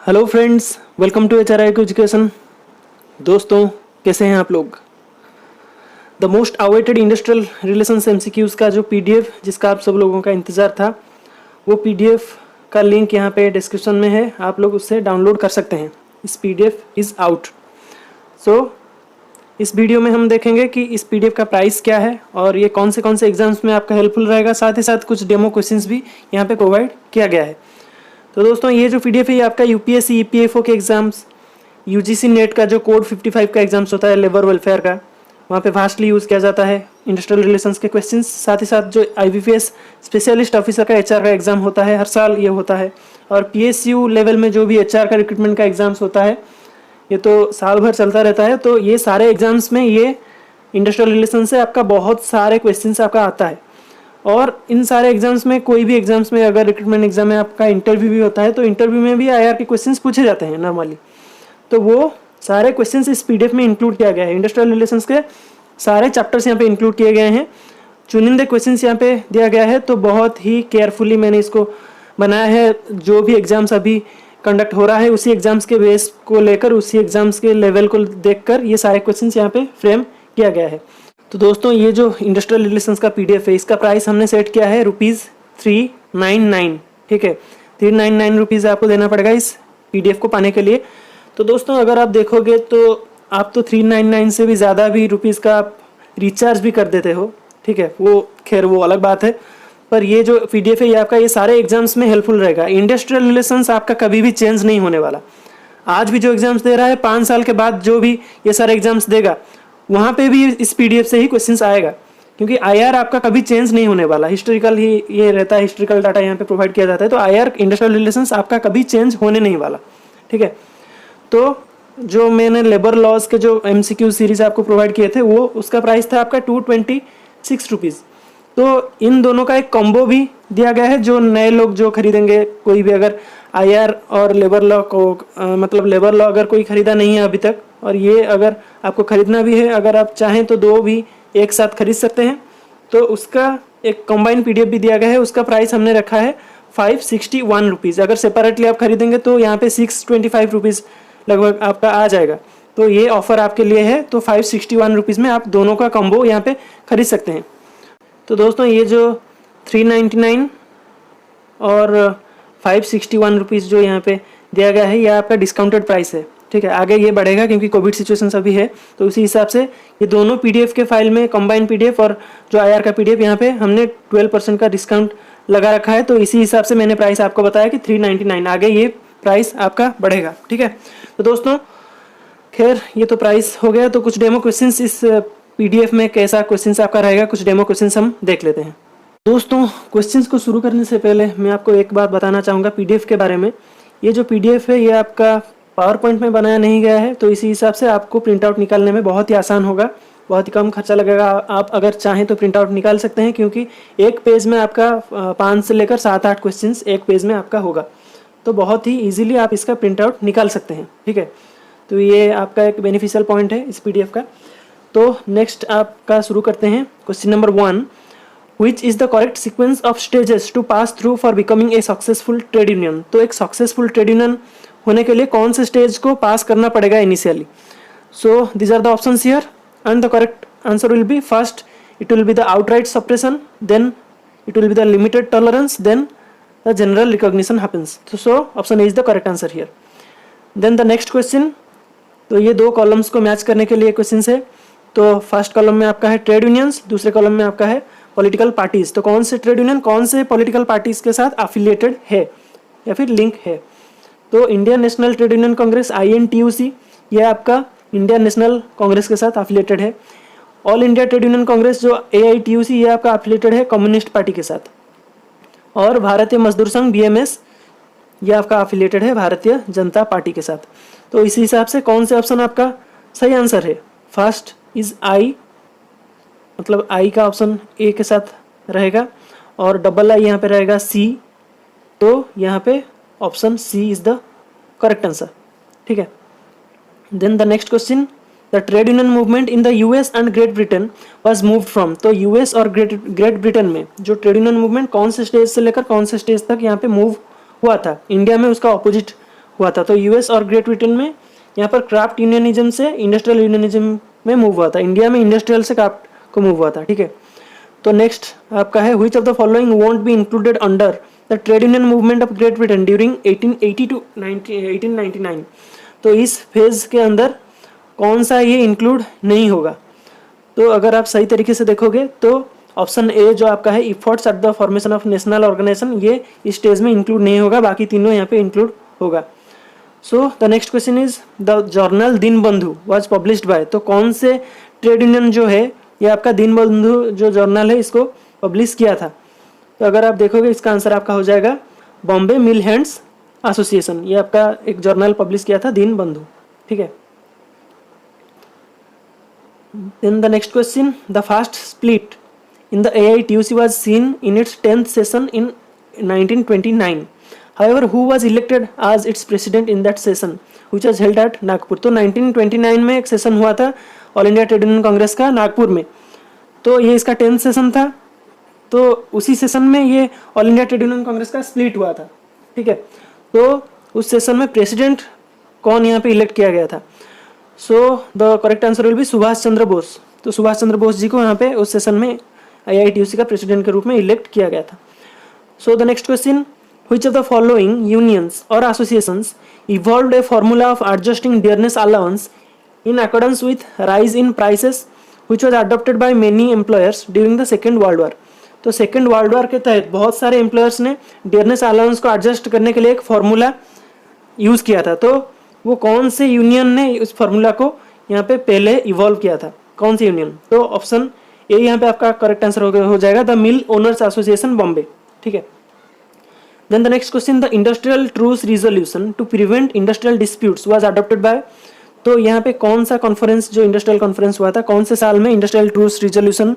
Hello friends, welcome to HRI education. दोस्तों, कैसे हैं आप लोग। The most awaited industrial relations MCQs का जो PDF जिसका आप सब लोगों का इंतज़ार था, वो PDF का लिंक यहाँ पे डिस्क्रिप्शन में है, आप लोग उससे डाउनलोड कर सकते हैं। इस PDF इज़ आउट। सो इस वीडियो में हम देखेंगे कि इस PDF का प्राइस क्या है और ये कौन से एग्जाम्स में आपका हेल्पफुल रहेगा। साथ ही साथ कुछ डेमो क्वेश्चंस भी यहाँ पे प्रोवाइड किया गया है। तो दोस्तों, ये जो PDF है ये आपका UPSC EPFO के एग्जाम्स, UGC नेट का जो कोड 55 का एग्जाम्स होता है लेबर वेलफेयर का, वहाँ पे वास्टली यूज़ किया जाता है इंडस्ट्रियल रिलेशंस के क्वेश्चंस। साथ ही साथ जो IBPS स्पेशलिस्ट ऑफिसर का HR का एग्ज़ाम होता है, हर साल ये होता है। और PSU लेवल में जो भी HR का रिक्रूटमेंट का एग्ज़ाम्स होता है, ये तो साल भर चलता रहता है। तो ये सारे एग्ज़ाम्स में ये इंडस्ट्रियल रिलेशन से आपका बहुत सारे क्वेश्चंस आपका आता है। और इन सारे एग्जाम्स में, कोई भी एग्जाम्स में, अगर रिक्रूटमेंट एग्जाम में आपका इंटरव्यू भी होता है तो इंटरव्यू में भी IR के क्वेश्चंस पूछे जाते हैं नॉर्मली। तो वो सारे क्वेश्चंस इस PDF में इंक्लूड किया गया है। इंडस्ट्रियल रिलेशंस के सारे चैप्टर्स यहाँ पे इंक्लूड किए गए हैं। चुनिंदे क्वेश्चंस यहाँ पे दिया गया है। तो बहुत ही केयरफुली मैंने इसको बनाया है। जो भी एग्जाम्स अभी कंडक्ट हो रहा है उसी एग्जाम्स के बेस को लेकर, उसी एग्जाम्स के लेवल को देखकर ये सारे क्वेश्चंस यहाँ पे फ्रेम किया गया है। तो दोस्तों, ये जो इंडस्ट्रियल रिलेशंस का PDF है, इसका प्राइस हमने सेट किया है ₹399। ठीक है, ₹399 आपको देना पड़ेगा इस PDF को पाने के लिए। तो दोस्तों, अगर आप देखोगे तो आप तो 399 से भी ज़्यादा भी रुपीज़ का आप रिचार्ज भी कर देते हो। ठीक है, वो खैर वो अलग बात है। पर ये जो PDF है ये आपका ये सारे एग्जाम्स में हेल्पफुल रहेगा। इंडस्ट्रियल रिलेशंस आपका कभी भी चेंज नहीं होने वाला। आज भी जो एग्जाम्स दे रहा है, 5 साल के बाद जो भी ये सारे एग्जाम्स देगा, वहाँ पे भी इस PDF से ही क्वेश्चंस आएगा। क्योंकि IR आपका कभी चेंज नहीं होने वाला, हिस्टोरिकल ही ये रहता है, हिस्टोरिकल डाटा यहाँ पे प्रोवाइड किया जाता है। तो IR इंडस्ट्रियल रिलेशंस आपका कभी चेंज होने नहीं वाला। ठीक है, तो जो मैंने लेबर लॉज के जो MCQ सीरीज आपको प्रोवाइड किए थे, वो उसका प्राइस था आपका ₹226। तो इन दोनों का एक कॉम्बो भी दिया गया है। जो नए लोग जो खरीदेंगे, कोई भी अगर IR और लेबर लॉ को मतलब लेबर लॉ अगर कोई खरीदा नहीं है अभी तक, और ये अगर आपको खरीदना भी है, अगर आप चाहें तो दो भी एक साथ खरीद सकते हैं। तो उसका एक कंबाइन PDF भी दिया गया है। उसका प्राइस हमने रखा है ₹561। अगर सेपरेटली आप खरीदेंगे तो यहाँ पे ₹625 लगभग आपका आ जाएगा। तो ये ऑफर आपके लिए है। तो ₹561 में आप दोनों का कॉम्बो यहाँ पे खरीद सकते हैं। तो दोस्तों, ये जो 399 और ₹561 जो यहाँ पे दिया गया है, यह आपका डिस्काउंटेड प्राइस है। ठीक है, आगे ये बढ़ेगा क्योंकि कोविड सिचुएशन अभी है। तो उसी हिसाब से ये दोनों PDF के फाइल में कंबाइन PDF और जो IR का PDF, यहाँ पे हमने 12% का डिस्काउंट लगा रखा है। तो इसी हिसाब से मैंने प्राइस आपको बताया कि 399, आगे ये प्राइस आपका बढ़ेगा। ठीक है, तो दोस्तों, खैर ये तो प्राइस हो गया। तो कुछ डेमो क्वेश्चंस इस PDF में कैसा क्वेश्चंस आपका रहेगा, कुछ डेमो क्वेश्चंस हम देख लेते हैं। दोस्तों, क्वेश्चंस को शुरू करने से पहले मैं आपको एक बात बताना चाहूँगा PDF के बारे में। ये जो PDF है ये आपका पावर पॉइंट में बनाया नहीं गया है। तो इसी हिसाब से आपको प्रिंट आउट निकालने में बहुत ही आसान होगा, बहुत ही कम खर्चा लगेगा। आप अगर चाहें तो प्रिंट आउट निकाल सकते हैं, क्योंकि एक पेज में आपका 5 से लेकर 7-8 क्वेश्चंस एक पेज में आपका होगा। तो बहुत ही ईजिली आप इसका प्रिंट आउट निकाल सकते हैं। ठीक है, तो ये आपका एक बेनिफिशियल पॉइंट है इस PDF का। तो नेक्स्ट आपका शुरू करते हैं। Question number 1, Which is the correct sequence of stages to pass through for becoming a successful trade union? तो एक सक्सेसफुल ट्रेड यूनियन होने के लिए कौन से स्टेज को पास करना पड़ेगा initially. So this are the options here and the correct answer will be, first it will be the outright suppression, then it will be the limited tolerance, then the general recognition happens. So option A is the correct answer here. Then the next question, तो ये दो columns को match करने के लिए question है। तो first column में आपका है ट्रेड यूनियंस, दूसरे कॉलम में आपका है पॉलिटिकल पार्टीज। तो कौन से ट्रेड यूनियन कौन से पॉलिटिकल पार्टीज के साथ एफिलिएटेड है या फिर लिंक है। तो Indian national trade union Congress INTUC, यह आपका इंडियन नेशनल कांग्रेस के साथ एफिलिएटेड है। All India trade union Congress जो AITUC, यह आपका एफिलिएटेड है कम्युनिस्ट पार्टी के साथ। और भारतीय मजदूर संघ BMS, यह आपका एफिलिएटेड है भारतीय जनता पार्टी के साथ। तो इसी हिसाब से कौन से ऑप्शन आपका सही आंसर है। फर्स्ट इज I, मतलब I का ऑप्शन A के साथ रहेगा, और डबल I यहाँ पे रहेगा C। तो यहाँ पे option C is the correct answer. ठीक है, then the next question, the trade union movement in the US and great Britain was moved from. तो US और ग्रेट ब्रिटेन में जो ट्रेड यूनियन मूवमेंट कौन से स्टेज से लेकर कौन से स्टेज तक यहाँ पे मूव हुआ था। इंडिया में उसका ऑपोजिट हुआ था। तो यूएस और ग्रेट ब्रिटेन में यहाँ पर क्राफ्ट यूनियनिज्म से इंडस्ट्रियल यूनियनिज्म में मूव हुआ था, इंडिया में इंडस्ट्रियल से क्राफ्ट को मूव हुआ था। ठीक है, तो नेक्स्ट आपका है which of the following won't be included under the trade union movement of Great Britain during 1880 to 1899। तो इस फेज के अंदर कौन सा ये इंक्लूड नहीं होगा? तो अगर आप सही तरीके से देखोगे तो ऑप्शन ए जो आपका है efforts at the formation of national organisation, ये इस स्टेज में इंक्लूड नहीं होगा, बाकी तीनों यहाँ पे इंक्लूड होगा। So the next question is the journal Deenbandhu was published by. तो कौन से ट्रेड यूनियन जो है ये आपका दीनबंधु जो जर्नल है इसको पब्लिश किया था? तो अगर आप देखोगे इसका आंसर आपका हो जाएगा बॉम्बे मिल हैंड्स एसोसिएशन, ये आपका एक जर्नल पब्लिश किया था दीनबंधु। ठीक है, then the next question, the first split in the AITUC was seen in its 10th session in 1929. However, who was elected as its president in that session, which was held at Nagpur? तो 1929 में एक session हुआ था all India trade union Congress का नागपुर में, तो ये इसका 10th सेशन था। तो उसी सेशन में ये all India trade union Congress का स्प्लिट हुआ था। ठीक है, तो उस सेशन में प्रेसिडेंट कौन यहाँ पे इलेक्ट किया गया था? So the correct answer will be Subhash Chandra Bose. तो सुभाष चंद्र बोस जी को यहाँ पे उस सेशन में आईआईटीयूसी का प्रेसिडेंट के रूप में इलेक्ट किया गया था। So the next question, which of the following unions और associations evolved a formula of adjusting dearness allowance in accordance with rise in prices which was adopted by many employers during the second world war। तो second world war के तहत बहुत सारे employers ने dearness allowance को adjust करने के लिए एक फार्मूला यूज़ किया था। तो वो कौन से यूनियन ने उस फार्मूला को यहाँ पे पहले इवॉल्व किया था, कौन सी यूनियन? तो ऑप्शन ए यहाँ पे आपका करेक्ट आंसर हो जाएगा the mill owners association Bombay. ठीक है, then the next question, the industrial truce resolution to prevent industrial disputes was adopted by. तो यहाँ पे कौन सा कॉन्फ्रेंस जो इंडस्ट्रियल कॉन्फ्रेंस हुआ था, कौन से साल में इंडस्ट्रियल ट्रूस रिजोल्यूशन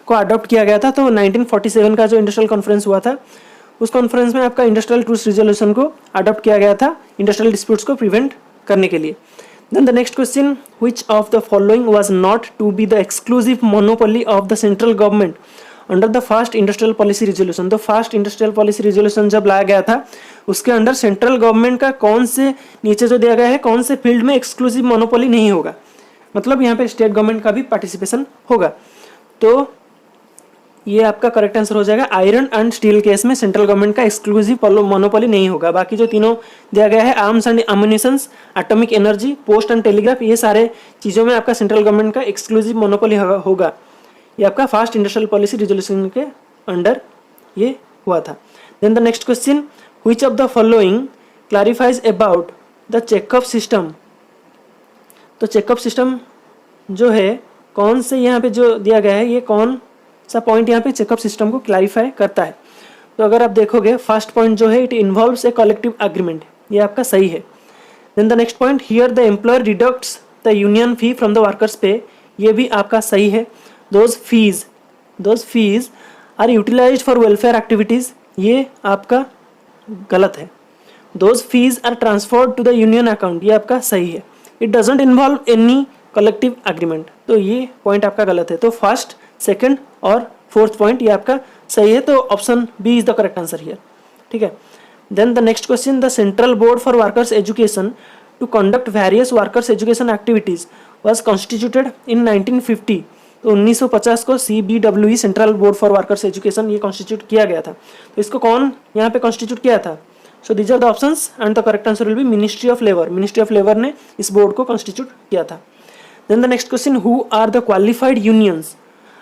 को अडॉप्ट किया गया था? तो 1947 का जो इंडस्ट्रियल कॉन्फ्रेंस हुआ था उस कॉन्फ्रेंस में आपका इंडस्ट्रियल ट्रूस रिजोल्यूशन को अडॉप्ट किया गया था इंडस्ट्रियल डिस्प्यूट्स को प्रिवेंट करने के लिए। Then the next question, which of the following was not to be the exclusive monopoly of the central government under the first industrial policy resolution? तो first industrial policy resolution जब लाया गया था उसके अंडर सेंट्रल गवर्नमेंट का कौन से नीचे जो दिया गया है कौन से फील्ड में एक्सक्लूसिव मोनोपोली नहीं होगा, मतलब यहाँ पे स्टेट गवर्नमेंट का भी पार्टिसिपेशन होगा। तो ये आपका करेक्ट आंसर हो जाएगा आयरन एंड स्टील केस में सेंट्रल गवर्नमेंट का एक्सक्लूसिव मोनोपोली नहीं होगा। बाकी जो तीनों दिया गया है arms and ammunitions, atomic energy, post and telegraph, ये सारे चीज़ों में आपका सेंट्रल गवर्नमेंट का एक्सक्लूसिव मोनोपोली होगा। ये आपका फर्स्ट इंडस्ट्रियल पॉलिसी रिजोल्यूशन के अंडर ये हुआ था। Then the next question, which of the following clarifies about the checkup system? तो चेकअप सिस्टम जो है कौन से यहाँ पे जो दिया गया है ये कौन सा पॉइंट यहाँ पे चेकअप सिस्टम को क्लैरिफाई करता है? तो अगर आप देखोगे फर्स्ट पॉइंट जो है it involves a collective agreement, ये आपका सही है। Then the next point, here the employer deducts the union fee from the workers pay, ये भी आपका सही है। those fees are utilized for welfare activities, ये आपका गलत है। those fees are transferred to the union account, ये आपका सही है। it doesn't involve any collective agreement, तो ये पॉइंट आपका गलत है। तो फर्स्ट, सेकंड और फोर्थ पॉइंट ये आपका सही है, तो option B is the correct answer here. ठीक है, then the next question, the central board for workers education to conduct various workers education activities was constituted in 1950। तो 1950 को CBWE central board for workers education ये constitute किया गया था। तो इसको कौन यहाँ पे कॉन्स्टिट्यूट किया था? So these are the options and the correct answer will be ministry of labour. मिनिस्ट्री ऑफ लेबर ने इस बोर्ड को कॉन्स्टिट्यूट किया था। Then the next question, who are the qualified unions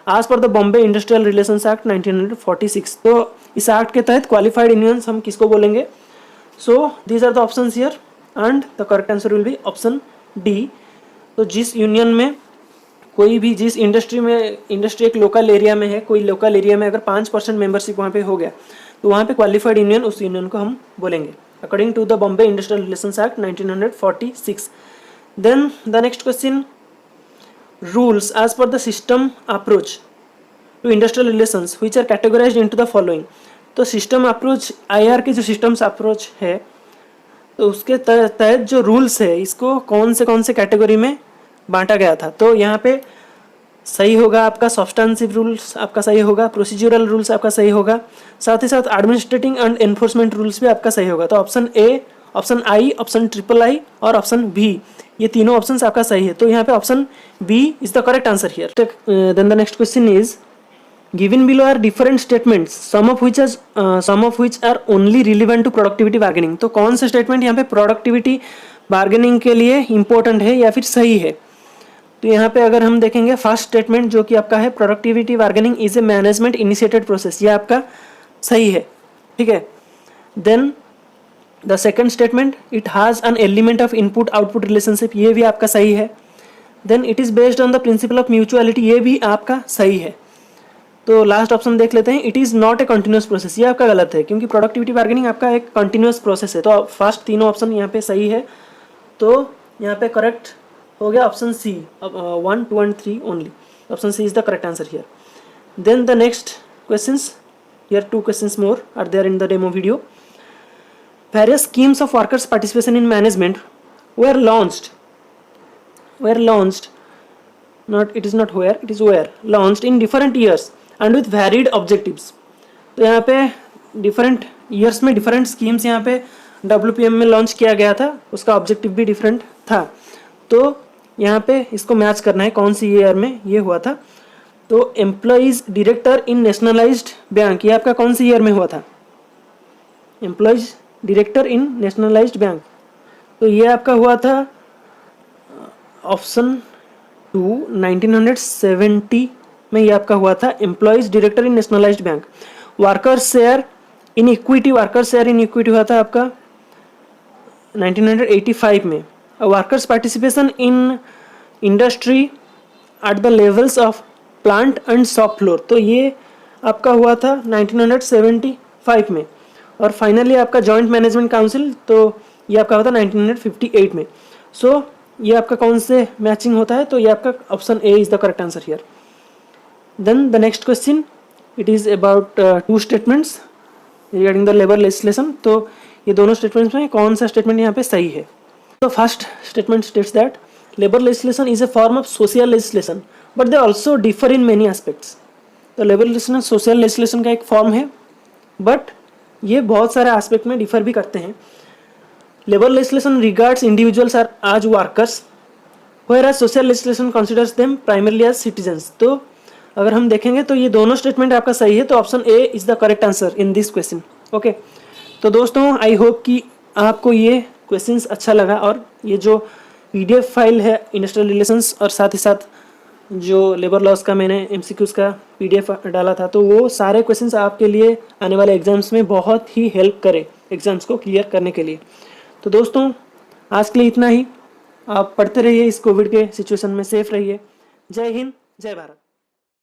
as per the Bombay industrial relations act 1946। तो इस act के तहत क्वालिफाइड यूनियंस हम किसको बोलेंगे? So these are the options here and the correct answer will be option D. तो जिस union में कोई भी जिस इंडस्ट्री एक लोकल एरिया में है, कोई लोकल एरिया में अगर 5% मेंबरशिप वहाँ पे हो गया तो वहाँ पे क्वालिफाइड यूनियन उस यूनियन को हम बोलेंगे according to the Bombay industrial relations act 1946। Then the next question, rules as per the system approach to industrial relations which are categorised into the following. तो सिस्टम अप्रोच IR के जो systems approach है तो उसके तहत जो रूल्स है इसको कौन से कैटेगरी में बांटा गया था? तो यहाँ पे सही होगा आपका सब्सटेंसिव रूल्स आपका सही होगा, प्रोसीजरल रूल्स आपका सही होगा, साथ ही साथ एडमिनिस्ट्रेटिंग एंड एनफोर्समेंट रूल्स भी आपका सही होगा। तो option A option I, option triple I और ऑप्शन बी, ये तीनों ऑप्शंस आपका सही है। तो यहाँ पे option B is the correct answer here. Then the next question is given below are different statements some of which are only relevant to productivity bargaining। तो कौन सा स्टेटमेंट यहाँ पे प्रोडक्टिविटी बार्गेनिंग के लिए इंपॉर्टेंट है या फिर सही है? तो यहाँ पे अगर हम देखेंगे फर्स्ट स्टेटमेंट जो कि आपका है productivity bargaining is a management initiated process, ये आपका सही है, ठीक है। Then the second statement it has an element of input output relationship, ये भी आपका सही है। Then it is based on the principle of mutuality, ये भी आपका सही है। तो लास्ट ऑप्शन देख लेते हैं, it is not a continuous process, ये आपका गलत है क्योंकि प्रोडक्टिविटी बार्गेनिंग आपका एक कंटिन्यूस प्रोसेस है। तो फर्स्ट तीनों ऑप्शन यहाँ पे सही है, तो यहाँ पे करेक्ट हो गया option C, 1, 2 and 3 only. Option C is the correct answer here. Then the next questions, here 2 questions more are there in the demo video। Various schemes of workers participation in management were launched, not it is not where, it is where launched in different years and with varied objectives। तो यहाँ पे different years में different schemes यहाँ पे WPM में launch किया गया था, उसका ऑब्जेक्टिव भी डिफरेंट था। तो यहाँ पे इसको मैच करना है कौन सी ईयर में ये हुआ था। तो employees director in nationalised bank, ये आपका कौन सी ईयर में हुआ था? Employees director in nationalised bank, तो ये आपका हुआ था ऑप्शन 2, 1970 में ये आपका हुआ था employees director in nationalised bank. Workers share in equity हुआ था आपका 1985 में। Workers participation in industry at the levels of plant and shop floor, तो ये आपका हुआ था 1975 में। और फाइनली आपका जॉइंट मैनेजमेंट काउंसिल, तो ये आपका होता है 1958 में। सो ये आपका कौन से मैचिंग होता है? तो ये आपका option A is the correct answer here. Then the next question, it is about 2 statements regarding the labour legislation. तो ये दोनों स्टेटमेंट्स में कौन सा स्टेटमेंट यहाँ पे सही है? तो first statement states that labour legislation is a form of social legislation but they also differ in many aspects. तो लेबर लेजिस्लेशन सोशल लेजिस्लेशन का एक फॉर्म है, बट ये बहुत सारे एस्पेक्ट में डिफर भी करते हैं। Labour legislation regards individuals are as workers whereas social legislation considers them primarily as citizens. तो अगर हम देखेंगे तो ये दोनों स्टेटमेंट आपका सही है, तो option A is the correct answer in this question. Okay, तो दोस्तों आई होप कि आपको ये क्वेश्चंस अच्छा लगा और ये जो PDF फाइल है इंडस्ट्रियल रिलेशंस और साथ ही साथ जो लेबर लॉस का मैंने MCQs का PDF डाला था, तो वो सारे क्वेश्चंस आपके लिए आने वाले एग्जाम्स में बहुत ही हेल्प करे एग्जाम्स को क्लियर करने के लिए। तो दोस्तों आज के लिए इतना ही। आप पढ़ते रहिए, इस कोविड के सिचुएशन में सेफ रहिए। जय हिंद, जय भारत।